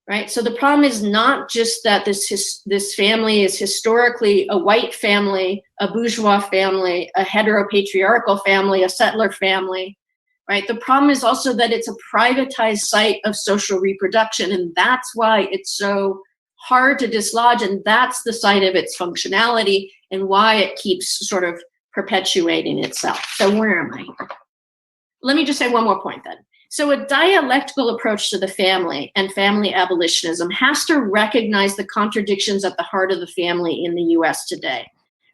right? So the problem is not just that this family is historically a white family, a bourgeois family, a heteropatriarchal family, a settler family, right? The problem is also that it's a privatized site of social reproduction, and that's why it's so hard to dislodge, and that's the site of its functionality and why it keeps sort of perpetuating itself. So where am I? Let me just say one more point then. So a dialectical approach to the family and family abolitionism has to recognize the contradictions at the heart of the family in the US today,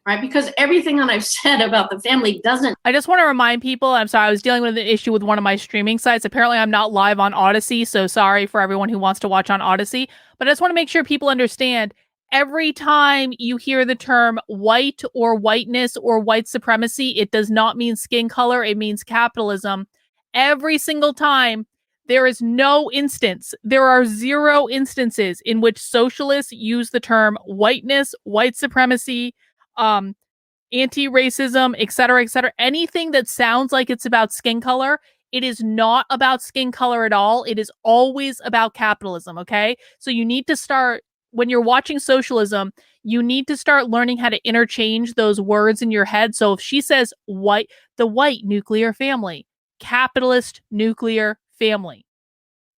right? Because everything that I've said about the family doesn't. I just want to remind people, I'm sorry, I was dealing with an issue with one of my streaming sites. Apparently I'm not live on Odyssey, so sorry for everyone who wants to watch on Odyssey. But I just want to make sure people understand, every time you hear the term white or whiteness or white supremacy, it does not mean skin color, it means capitalism. Every single time, there is no instance, there are 0 instances in which socialists use the term whiteness, white supremacy, anti-racism, etc., anything that sounds like it's about skin color. It is not about skin color at all. It is always about capitalism, okay? So you need to start, when you're watching socialism, you need to start learning how to interchange those words in your head. So if she says white, the white nuclear family, capitalist nuclear family,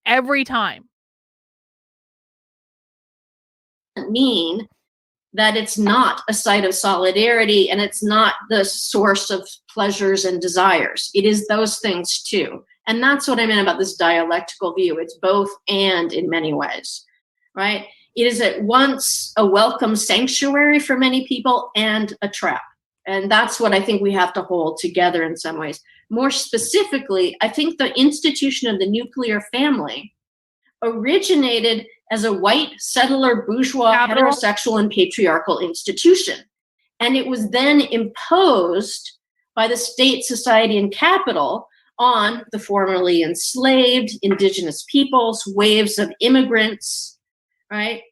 every time. Mean that it's not a site of solidarity and it's not the source of pleasures and desires. It is those things too. And that's what I meant about this dialectical view. It's both and in many ways, right? It is at once a welcome sanctuary for many people and a trap. And that's what I think we have to hold together in some ways. More specifically, I think the institution of the nuclear family originated as a white settler bourgeois heterosexual and patriarchal institution. And it was then imposed by the state, society, and capital on the formerly enslaved indigenous peoples, waves of immigrants, right?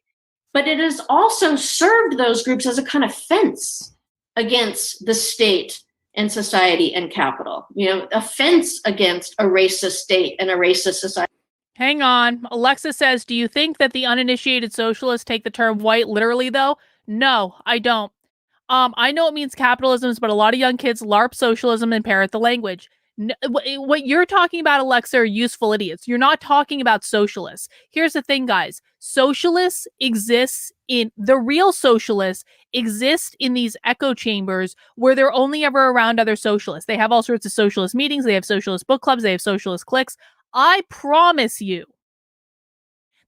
But it has also served those groups as a kind of fence against the state and society and capital, a fence against a racist state and a racist society. Hang on. Alexa says, do you think that the uninitiated socialists take the term white literally, though? No, I don't. I know it means capitalism, but a lot of young kids LARP socialism and parrot the language. What you're talking about, Alexa, are useful idiots. You're not talking about socialists. Here's the thing, guys. Socialists exist in, the real socialists exist in these echo chambers where they're only ever around other socialists. They have all sorts of socialist meetings. They have socialist book clubs. They have socialist cliques. I promise you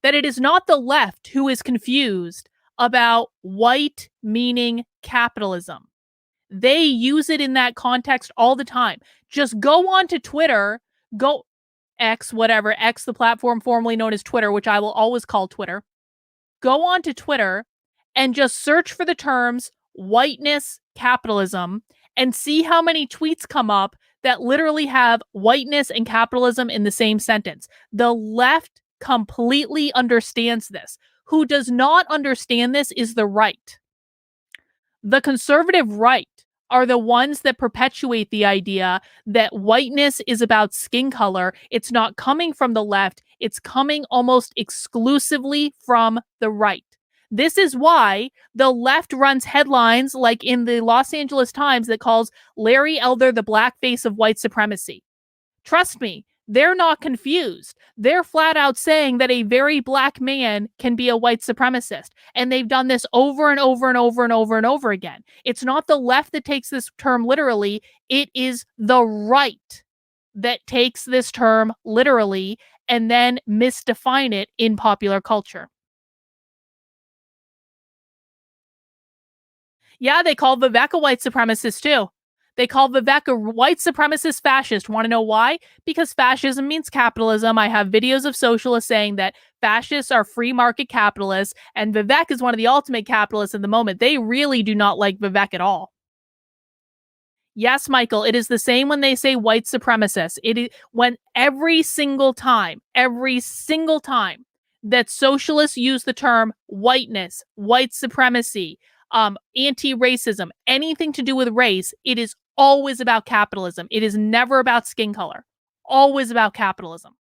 that it is not the left who is confused about white meaning capitalism. They use it in that context all the time. Just go on to Twitter, go X, whatever, X, the platform formerly known as Twitter, which I will always call Twitter. Go on to Twitter and just search for the terms whiteness, capitalism, and see how many tweets come up that literally have whiteness and capitalism in the same sentence. The left completely understands this. Who does not understand this is the right. The conservative right are the ones that perpetuate the idea that whiteness is about skin color. It's not coming from the left. It's coming almost exclusively from the right. This is why the left runs headlines like in the Los Angeles Times that calls Larry Elder the black face of white supremacy. Trust me, they're not confused. They're flat out saying that a very black man can be a white supremacist. And they've done this over and over and over and over and over again. It's not the left that takes this term literally. It is the right that takes this term literally and then misdefine it in popular culture. Yeah, they call Vivek a white supremacist too. They call Vivek a white supremacist fascist. Want to know why? Because fascism means capitalism. I have videos of socialists saying that fascists are free market capitalists, and Vivek is one of the ultimate capitalists at the moment. They really do not like Vivek at all. Yes, Michael, it is the same when they say white supremacists. It is when every single time that socialists use the term whiteness, white supremacy, anti-racism, anything to do with race, it is always about capitalism. It is never about skin color. Always about capitalism.